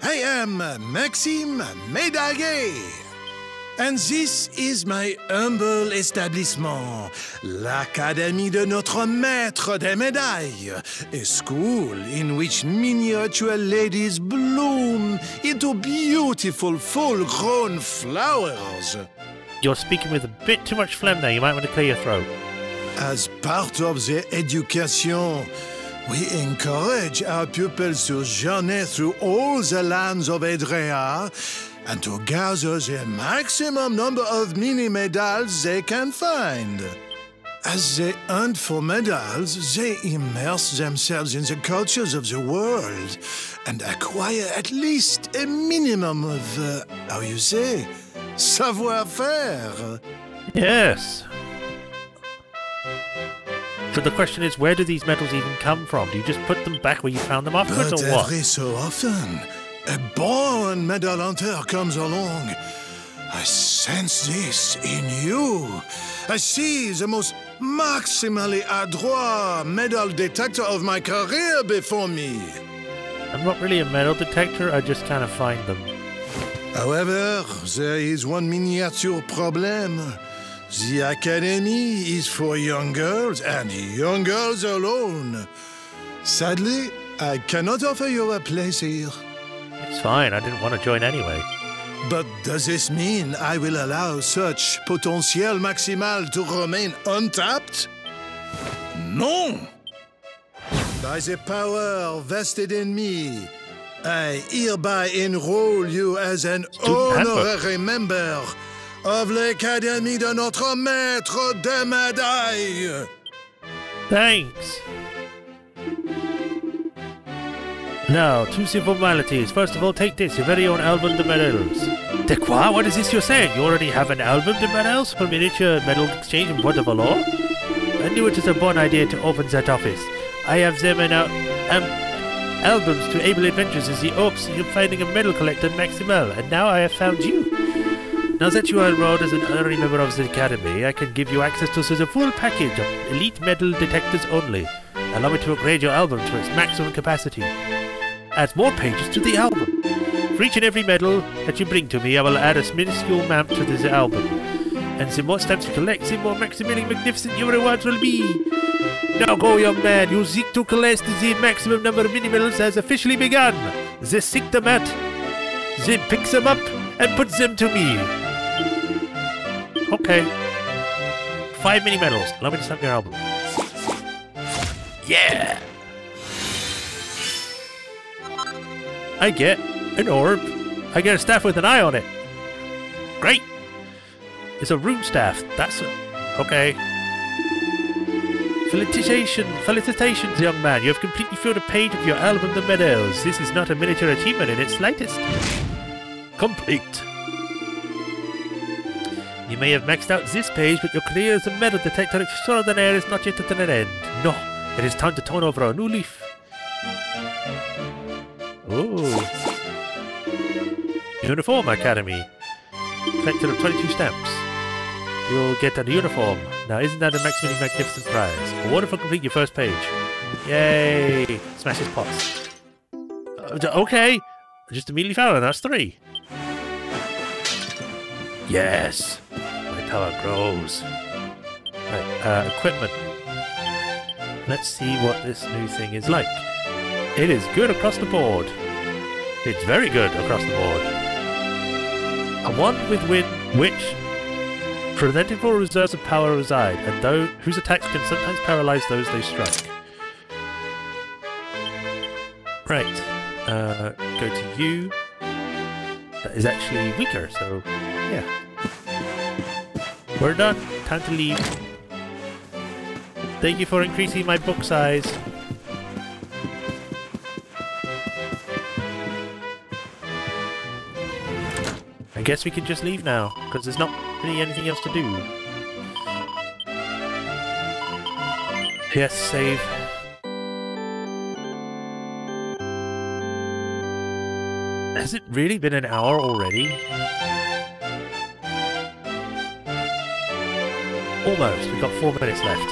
I am Maxime Médaillé. And this is my humble establishment, l'Académie de Notre Maître des Médailles, a school in which miniature ladies bloom into beautiful, full-grown flowers. You're speaking with a bit too much phlegm there. You might want to clear your throat. As part of the education, we encourage our pupils to journey through all the lands of Edrea and to gather the maximum number of mini-medals they can find. As they hunt for medals, they immerse themselves in the cultures of the world and acquire at least a minimum of, how you say, savoir-faire. Yes. But the question is, where do these medals even come from? Do you just put them back where you found them afterwards, But or what? every so often, a born medal hunter comes along. I sense this in you. I see the most maximally adroit medal detector of my career before me. I'm not really a medal detector, I just kind of find them. However, there is one miniature problem. The Academy is for young girls, and young girls alone. Sadly, I cannot offer you a place here. It's fine, I didn't want to join anyway. But does this mean I will allow such potential maximal to remain untapped? No! By the power vested in me, I hereby enroll you as an honorary member of l'Académie de Notre Maître des Médailles. Thanks! Now, two simple formalities. First of all, take this, your very own album de medals. De quoi? What is this you're saying? You already have an album de medals for miniature medal exchange in Port of Valor? I knew it was a born idea to open that office. I have them in albums to able adventures as the hopes of finding a medal collector Maximal, and now I have found you. Now that you are enrolled as an honorary member of the Academy, I can give you access to the full package of elite medal detectors only. Allow me to upgrade your album to its maximum capacity. Add more pages to the album. For each and every medal that you bring to me, I will add a minuscule map to the album. And the more stamps you collect, the more maximally magnificent your rewards will be. Now go, young man. You seek to collect the maximum number of mini-medals has officially begun. They seek them out. They pick them up and put them to me. Okay. 5 mini-medals. Allow me to stamp your album. Yeah! I get an orb. I get a staff with an eye on it. Great! It's a rune staff. That's okay. Felicitations, young man. You have completely filled a page of your album de medals. This is not a miniature achievement in its slightest. Complete. You may have maxed out this page, but your career as a medal detector extraordinaire is not yet at an end. No, it is time to turn over a new leaf. Oh. Uniform Academy. Collected of 22 stamps. You'll get a uniform. Now, isn't that a maximally magnificent prize? Awarded for complete your first page. Yay! Smash his pots. Okay. I just immediately found it. That's 3. Yes! My power grows. Right, equipment. Let's see what this new thing is like. It is good across the board. It's very good across the board. A wand with which preventable reserves of power reside, and those whose attacks can sometimes paralyze those they strike. Right. Go to you. That is actually weaker, so Yeah. We're done. Time to leave. Thank you for increasing my book size. I guess we can just leave now, because there's not really anything else to do. Yes, save. Has it really been an hour already? Almost. We've got 4 minutes left.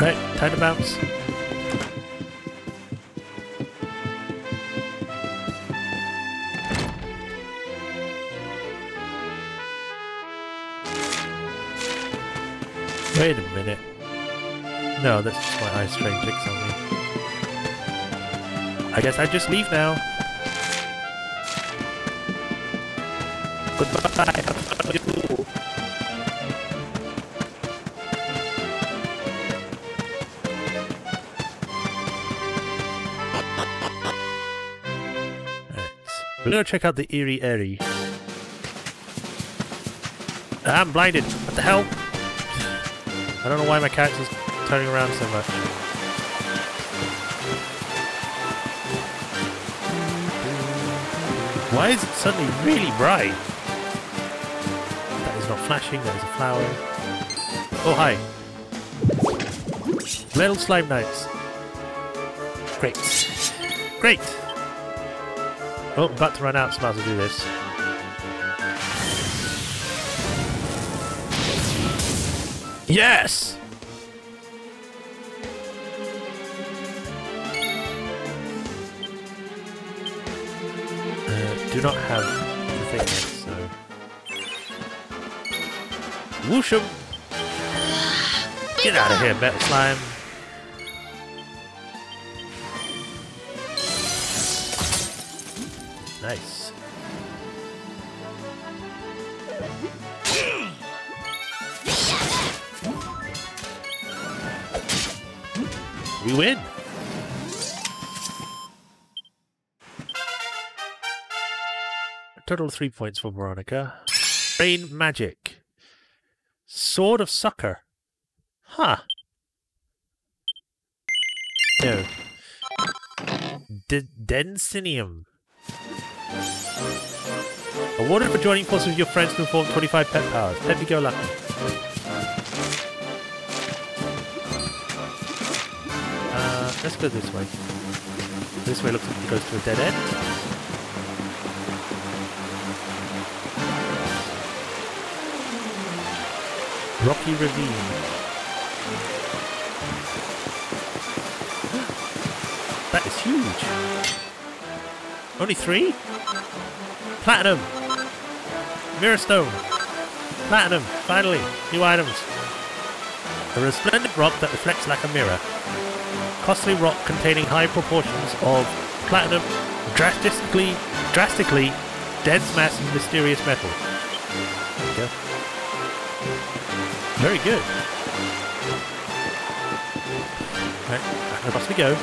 Right, time to bounce. Wait a minute. No, that's just my eyes trying tricks on me. I guess I just leave now. Goodbye. Have fun with you. We're gonna check out the Eerie Airy. I'm blinded. What the hell? I don't know why my character's turning around so much. Why is it suddenly really bright? That is not flashing, that is a flower. Oh, hi. Little slime knights. Great. Great! Oh, I'm about to run out, so I might as well do this. Yes! Do not have the thing yet, so... Whoosh 'em! Get out of here, metal slime! Nice. We win! Total of 3 points for Veronica. Rain Magic. Sword of Succor. Huh. No. Densinium. Awarded for joining forces with your friends to perform 25 pet powers. Happy-go-lucky. Let's go this way. This way looks like it goes to a dead end. Rocky Ravine. That is huge. Only 3? Platinum. Mirror Stone. Platinum. Finally. New items. A resplendent rock that reflects like a mirror. Costly rock containing high proportions of platinum, drastically dense mass and mysterious metal. There we go. Very good. Right, across we go.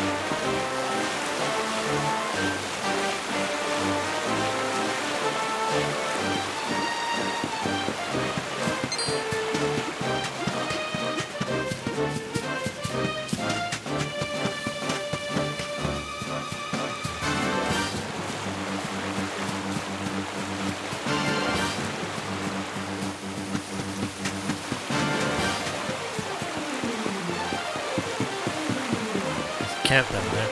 Camp down there.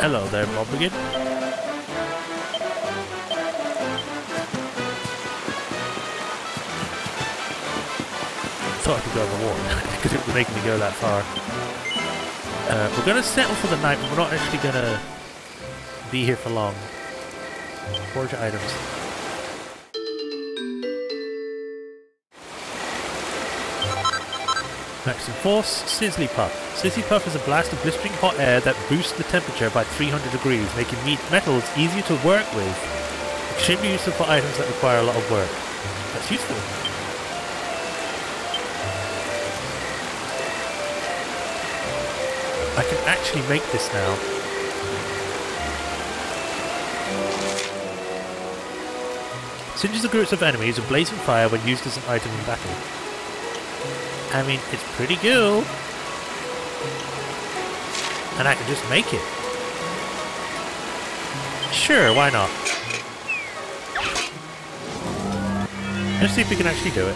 Hello there, Bobblegin. Thought I could go on the wall because it would make me go that far. We're going to settle for the night, but we're not actually going to be here for long. Forge items. Maximum force, Sizzly Puff. Sizzly Puff is a blast of blistering hot air that boosts the temperature by 300 degrees, making metals easier to work with. Extremely useful for items that require a lot of work. That's useful. I can actually make this now. Singes the groups of enemies with blazing fire when used as an item in battle. I mean, it's pretty cool. And I can just make it. Sure, why not? Let's see if we can actually do it.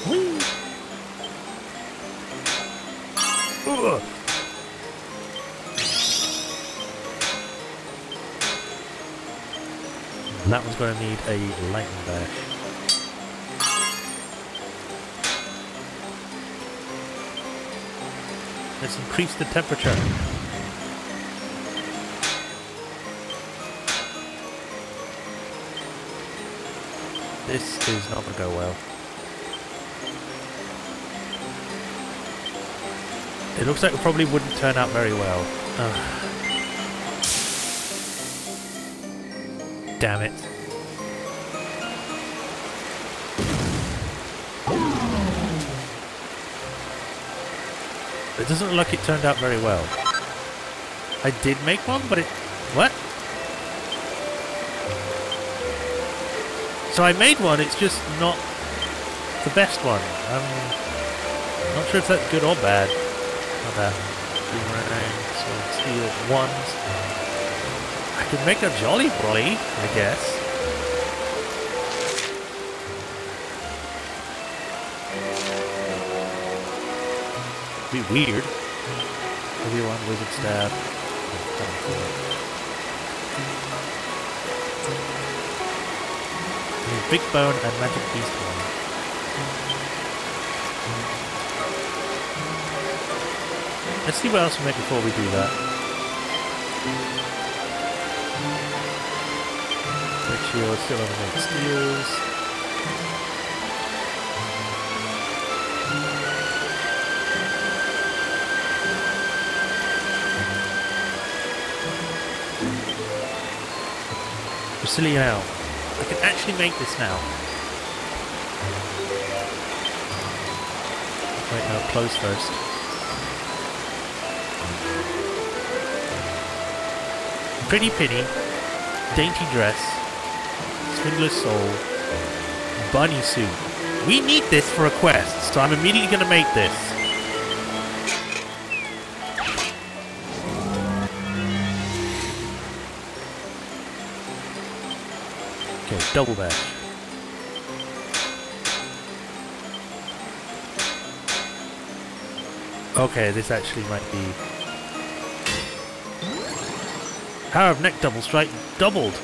Whee! Ugh. And that one's going to need a lightning dash. Let's increase the temperature. This is not going to go well. It looks like it probably wouldn't turn out very well. Damn it. It doesn't look like it turned out very well. I did make one, but it... What? So I made one, it's just not the best one. I'm not sure if that's good or bad. Not bad. So steel ones. I could make a Jolly Brolly, I guess. Be weird. Heavy one, wizard staff. Big bone and magic beast one. Let's see what else we make before we do that. Make sure still on the make steels. Brazilian Owl. I can actually make this now. Wait, no, close first. Pretty Penny, Dainty Dress, Swindler's Soul, Bunny Suit. We need this for a quest, so I'm immediately going to make this. Okay, double dash. Okay, this actually might be... Power of neck double strike doubled.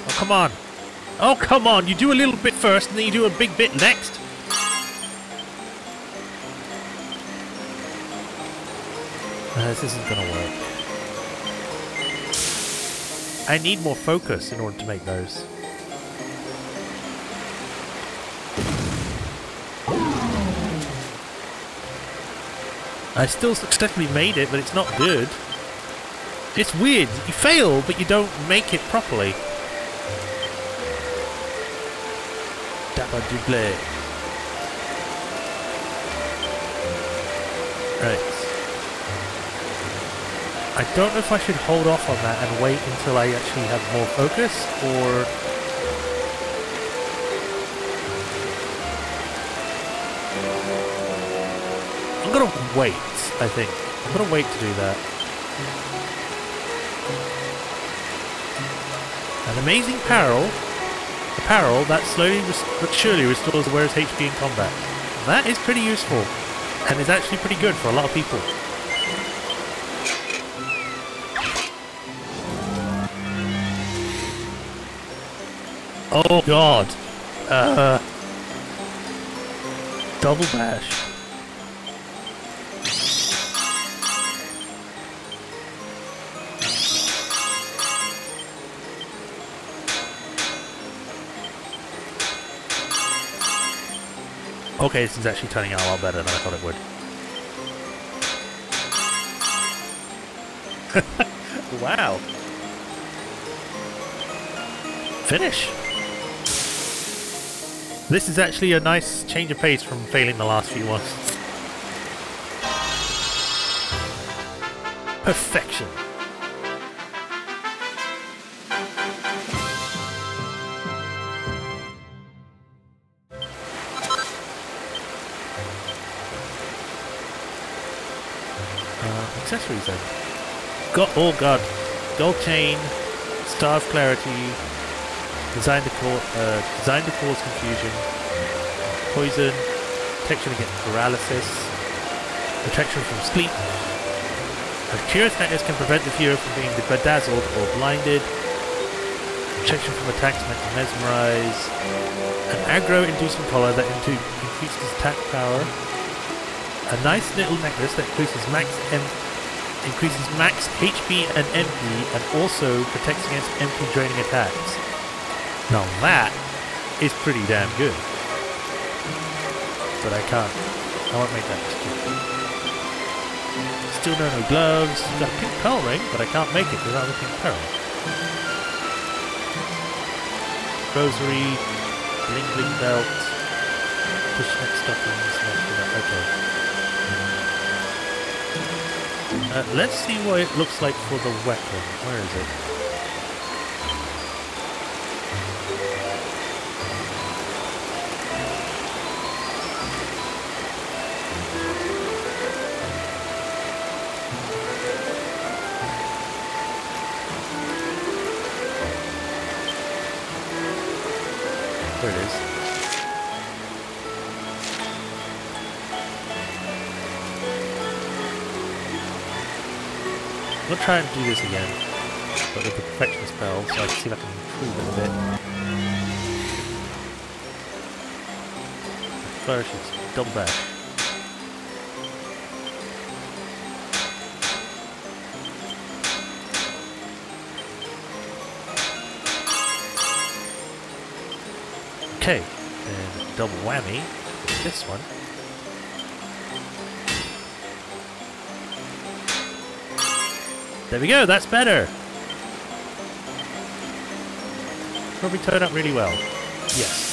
Come on. Oh, come on. You do a little bit first and then you do a big bit next. This isn't going to work. I need more focus in order to make those. I still successfully made it, but it's not good. It's weird. You fail, but you don't make it properly. Dapper Dublé. Right. I don't know if I should hold off on that and wait until I actually have more focus, or... I'm gonna wait, I think. I'm gonna wait to do that. An amazing apparel that slowly but surely restores the wearer's HP in combat. That is pretty useful, and is actually pretty good for a lot of people. Oh god! Double bash. Okay, this is actually turning out a lot better than I thought it would. Wow. Finish. This is actually a nice change of pace from failing the last few ones. Perfection. Accessories then. Oh god. Gold chain, Star of Clarity, designed to cause confusion, poison, protection against paralysis, protection from sleep. A curious necklace can prevent the viewer from being bedazzled or blinded. Protection from attacks meant to mesmerize. An aggro-inducing collar that increases attack power. A nice little necklace that increases max HP and MP and also protects against MP draining attacks. Now that is pretty damn good. But I won't make that stupid. Still no gloves. Got a pink pearl ring, but I can't make it without a pink pearl. Rosary, bling bling belt, pushneck stockings, okay. Let's see what it looks like for the weapon. Where is it? There it is. I'm gonna try and do this again, but with the perfection spell, so I can see if I can improve it a bit. Flourish is double back. Okay, and double whammy with this one. There we go, that's better! Probably turned out really well. Yes.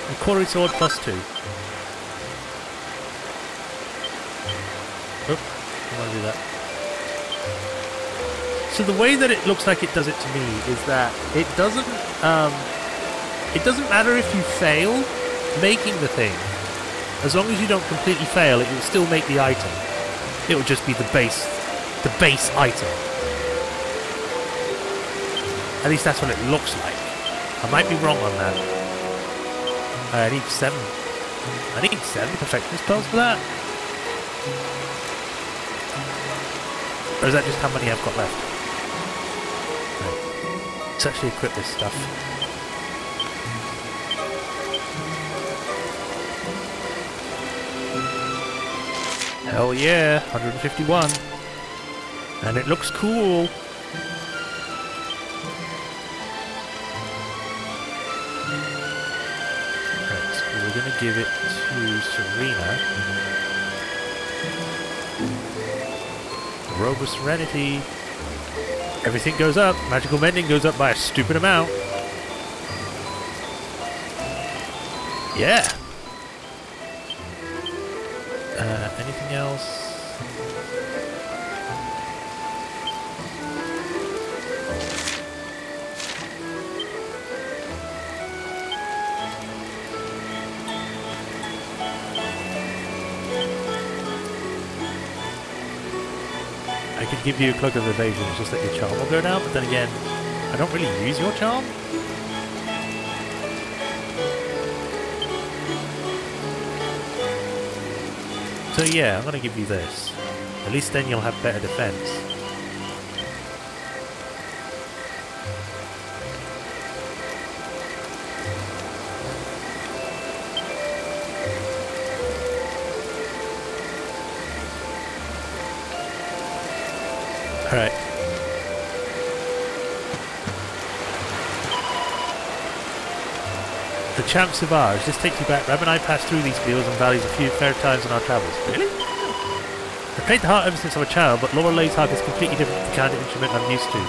And quarry sword +2. Oop, I want to do that. So the way that it looks like it does it to me is that it doesn't matter if you fail making the thing. As long as you don't completely fail, it will still make the item. It will just be the base item. At least that's what it looks like. I might be wrong on that. I need 7. I need 7 perfectionist pearls for that. Or is that just how many I've got left? Right. Let's actually equip this stuff. Hell yeah, 151. And it looks cool. Right, so we're going to give it to Serena. Robe of Serenity. Everything goes up. Magical Mending goes up by a stupid amount. Yeah. Anything else? I could give you a Cloak of Evasion, it's just that your charm will go down, but then again, I don't really use your charm. So yeah, I'm going to give you this. At least then you'll have better defense. Alright. The Champs of Ours. This takes you back. Rab and I passed through these fields and valleys a few fair times in our travels. Really? I played the harp ever since I was a child, but Laura Lay's harp is completely different from the kind of instrument I'm used to.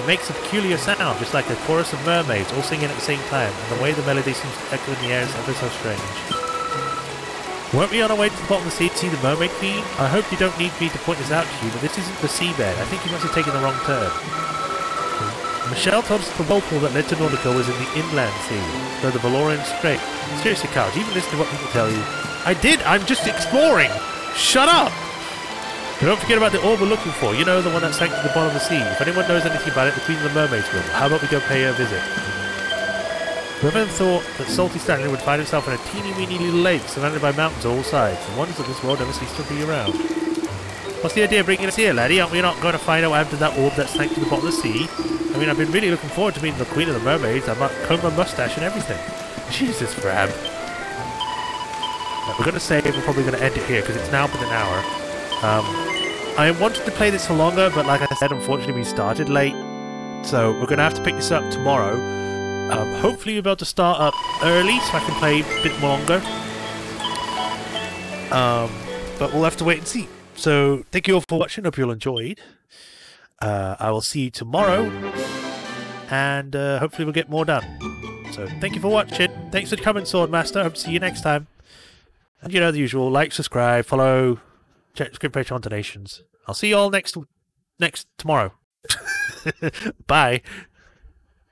It makes a peculiar sound, just like a chorus of mermaids all singing at the same time, and the way the melody seems to echo in the air is ever so strange. Weren't we on our way to the bottom of the sea to see the mermaid queen? I hope you don't need me to point this out to you, but this isn't the seabed. I think you must have taken the wrong turn. Michelle told us the whirlpool that led to Nordica was in the inland sea, though the Valorian Strait. Seriously, Carl, do you even listen to what people tell you? I did! I'm just exploring! Shut up! But don't forget about the orb we're looking for. You know, the one that sank to the bottom of the sea. If anyone knows anything about it, the Queen of the Mermaids will. How about we go pay her a visit? Whoever thought that Salty Stanley would find himself in a teeny-weeny little lake surrounded by mountains on all sides, and wonders that this world never ceased to be around. What's the idea of bringing us here, laddie? Aren't we not going to find out what happened to that orb that sank to the bottom of the sea? I mean, I've been really looking forward to meeting the Queen of the Mermaids. I might comb my mustache and everything. Jesus, Rab. We're going to save. We're probably going to end it here because it's now been an hour. I wanted to play this for longer, but like I said, unfortunately we started late. So we're going to have to pick this up tomorrow. Hopefully we'll be able to start up early so I can play a bit longer. But we'll have to wait and see. So thank you all for watching. Hope you all enjoyed. I will see you tomorrow. And hopefully we'll get more done. So thank you for watching. Thanks for coming, Swordmaster. Hope to see you next time. And you know the usual. Like, subscribe, follow, check the script page on donations. I'll see you all next tomorrow. Bye.